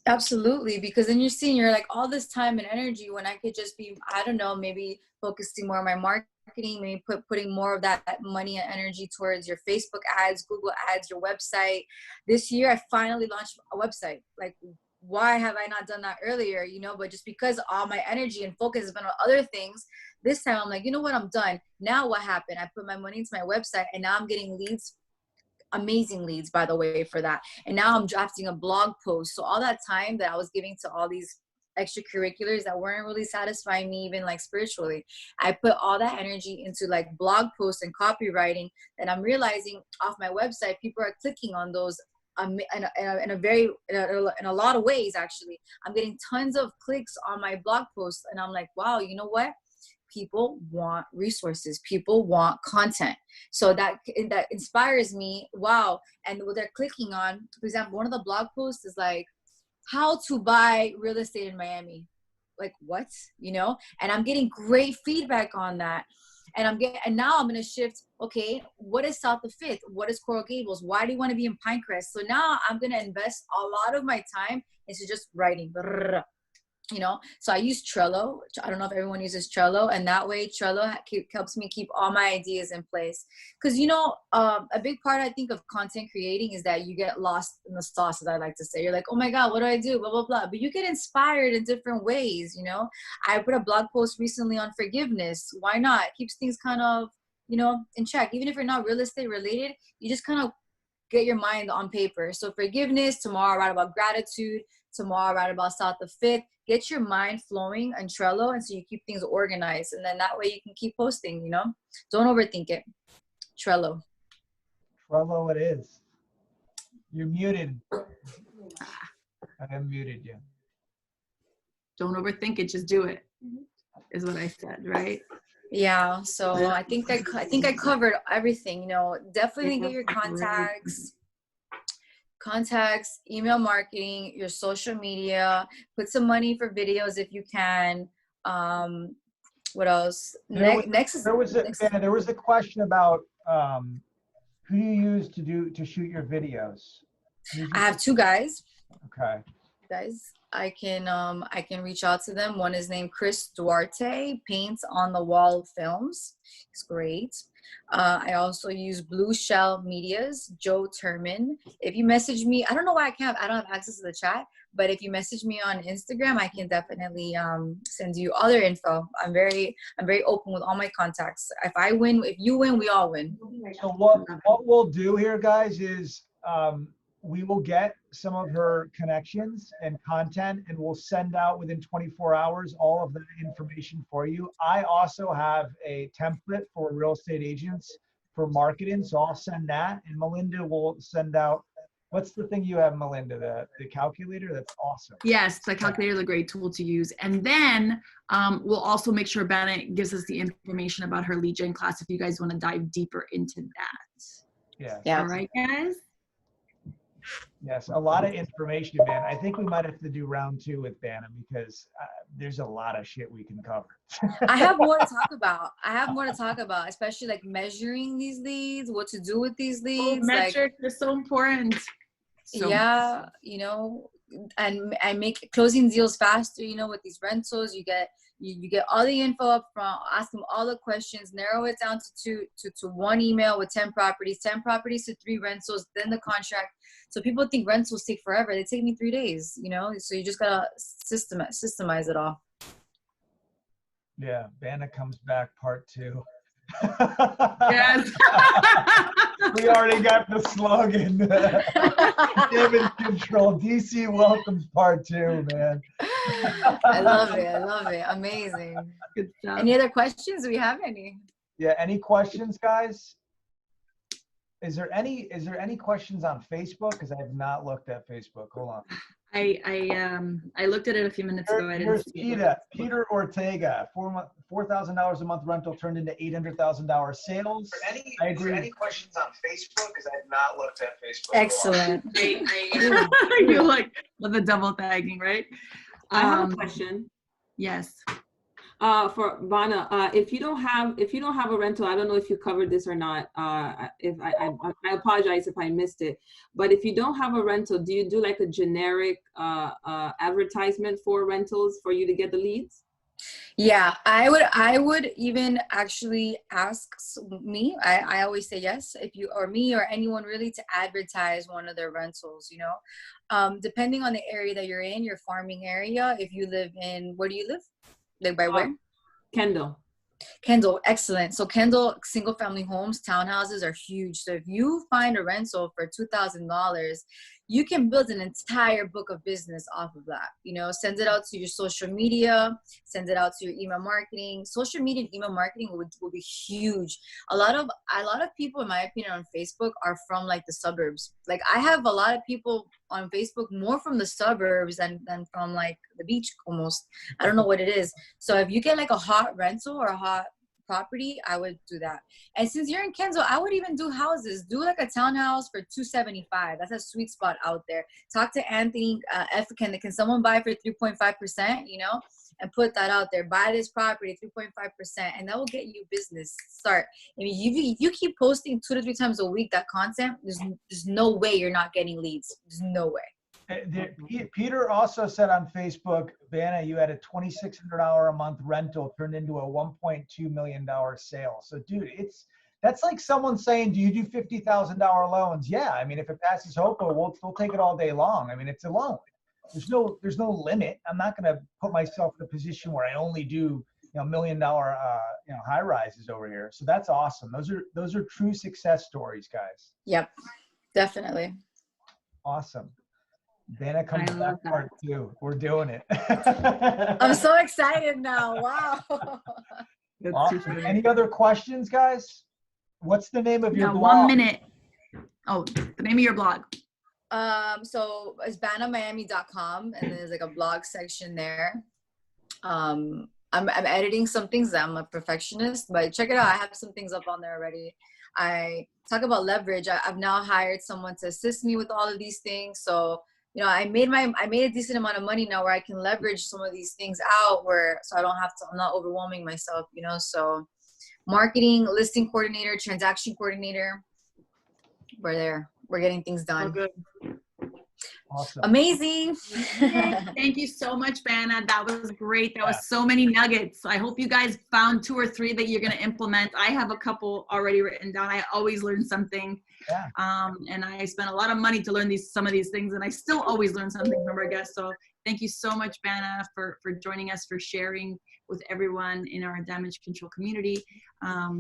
C: absolutely. Because then you're like, all this time and energy when I could just be, I don't know, maybe focusing more on my marketing, maybe putting more of that money and energy towards your Facebook ads, Google ads, your website. This year, I finally launched a website. Like, why have I not done that earlier? You know, but just because all my energy and focus has been on other things, this time I'm like, you know what, I'm done. Now what happened? I put my money into my website, and now I'm getting leads. Amazing leads, by the way, for that. And now I'm drafting a blog post. So all that time that I was giving to all these extracurriculars that weren't really satisfying me, even like spiritually, I put all that energy into like blog posts and copywriting. And I'm realizing off my website, people are clicking on those in a lot of ways. Actually, I'm getting tons of clicks on my blog posts, and I'm like, wow, you know what? People want resources. People want content. So that inspires me. Wow. And what they're clicking on, for example, one of the blog posts is like, how to buy real estate in Miami. Like, what? You know? And I'm getting great feedback on that. And now I'm going to shift. Okay, what is South of Fifth? What is Coral Gables? Why do you want to be in Pinecrest? So now I'm going to invest a lot of my time into just writing. You know, so I use Trello. I don't know if everyone uses Trello, and that way Trello helps me keep all my ideas in place. Because, you know, a big part, I think, of content creating is that you get lost in the sauce, as I like to say. You're like, oh my God, what do I do? Blah, blah, blah. But you get inspired in different ways, you know. I put a blog post recently on forgiveness. Why not? It keeps things kind of, you know, in check. Even if you're not real estate related, you just kind of get your mind on paper. So forgiveness, tomorrow I write about gratitude, tomorrow I write about South of Fifth. Get your mind flowing on Trello, and so you keep things organized, and then that way you can keep posting, you know. Don't overthink it. Trello
B: it is. You're muted. I am muted, yeah.
E: Don't overthink it, just do it, is what I said, right?
C: Yeah, so I think I covered everything, you know. Definitely get your contacts, email marketing, your social media, put some money for videos if you can. What else? Next is
B: there was a
C: next.
B: Banna, there was a question about who you use to shoot your videos.
C: I have two guys.
B: Okay.
C: I can reach out to them. One is named Chris Duarte, Paints on the Wall Films. He's great. I also use Blue Shell Media's Joe Turman. If you message me, I don't know why I don't have access to the chat, but if you message me on Instagram, I can definitely send you all their info. I'm very open with all my contacts. If you win, we all win.
B: So what we'll do here, guys, is we will get some of her connections and content, and we'll send out within 24 hours all of the information for you. I also have a template for real estate agents for marketing, so I'll send that, and Melinda will send out, what's the thing you have, Melinda, the calculator? That's awesome.
E: Yes, the calculator is a great tool to use. And then we'll also make sure Banna gives us the information about her lead gen class if you guys want to dive deeper into that.
B: Yeah.
E: All right, guys?
B: Yes, a lot of information, man. I think we might have to do round 2 with Banna because there's a lot of shit we can cover.
C: I have more to talk about. Especially like measuring these leads, what to do with these leads.
E: Metrics are so important.
C: Yeah, you know, and I make closing deals faster, you know, with these rentals. You get all the info up front, ask them all the questions, narrow it down to one email with 10 properties to 3 rentals, then the contract. So people think rentals take forever. They take me 3 days, you know, so you just gotta systemize it all.
B: Yeah, Banna comes back part 2.
E: Yes.
B: We already got the slogan. Damage control. DC welcomes part 2, man.
C: I love it. Amazing.
E: Good stuff.
C: Any other questions? Do we have any?
B: Yeah, any questions, guys? Is there any questions on Facebook? Because I have not looked at Facebook. Hold on.
E: I looked at it a few minutes ago. I didn't see it.
B: Peter Ortega, $4,000 a month rental turned into $800,000 sales. Is there any questions on Facebook? Because I have not looked at Facebook.
C: Excellent.
E: You're like the double tagging, right?
D: I have a question.
E: Yes.
D: For Banna, if you don't have a rental, I don't know if you covered this or not. If I apologize if I missed it. But if you don't have a rental, do you do like a generic advertisement for rentals for you to get the leads?
C: Yeah, I would even actually ask me. I always say yes, if you or me or anyone really, to advertise one of their rentals, you know, depending on the area that you're in, your farming area. If you live in, where do you live? Like by where?
D: Kendall,
C: excellent. So Kendall, single family homes, townhouses are huge. So if you find a rental for $2,000, you can build an entire book of business off of that. You know, send it out to your social media, send it out to your email marketing. Social media and email marketing will be huge. A lot of people, in my opinion, on Facebook are from like the suburbs. Like I have a lot of people on Facebook more from the suburbs than from like the beach almost. I don't know what it is. So if you get like a hot rental or a hot property, I would do that. And since you're in Kendall, I would even do houses. Do like a townhouse for $275. That's a sweet spot out there. Talk to Anthony. Can someone buy for 3.5%? You know, and put that out there. Buy this property 3.5%, and that will get you business start. I mean, if you keep posting 2 to 3 times a week that content, there's no way you're not getting leads. There's no way.
B: Peter also said on Facebook, Banna, you had a $2,600 a month rental turned into a $1.2 million sale. So, dude, that's like someone saying, do you do $50,000 loans? Yeah, I mean, if it passes HOPA, we'll take it all day long. I mean, it's a loan. There's no limit. I'm not going to put myself in a position where I only do $1 million high rises over here. So that's awesome. Those are true success stories, guys.
C: Yep, definitely.
B: Awesome. Banna comes back part 2. We're doing it.
C: I'm so excited now. Wow.
B: Awesome. Any other questions, guys? What's the name of your blog?
E: 1 minute. Oh, the name of your blog.
C: So it's bannamiami.com, and there's like a blog section there. I'm editing some things. I'm a perfectionist, but check it out. I have some things up on there already. I talk about leverage. I've now hired someone to assist me with all of these things. So you know, I made a decent amount of money now where I can leverage some of these things out so I don't have to, I'm not overwhelming myself, you know. So marketing, listing coordinator, transaction coordinator, we're there. We're getting things done.
E: Oh, good.
B: Awesome.
C: Amazing.
E: Thank you so much, Banna. That was great. That was so many nuggets. I hope you guys found 2 or 3 that you're going to implement. I have a couple already written down. I always learn something.
B: Yeah.
E: And I spent a lot of money to learn some of these things, and I still always learn something from our guests. So thank you so much, Banna, for joining us, for sharing with everyone in our damage control community,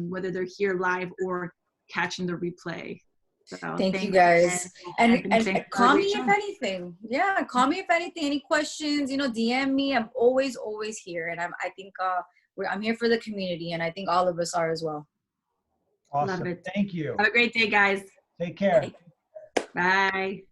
E: whether they're here live or catching the replay. So
C: thank you guys. And call me if
E: show.
C: anything. Yeah, call me if anything, any questions, you know, DM me. I'm always here. And I think I'm here for the community, and I think all of us are as well.
B: Awesome.
E: Love it.
B: Thank you.
E: Have a great day, guys.
B: Take care.
C: Bye.
E: Bye.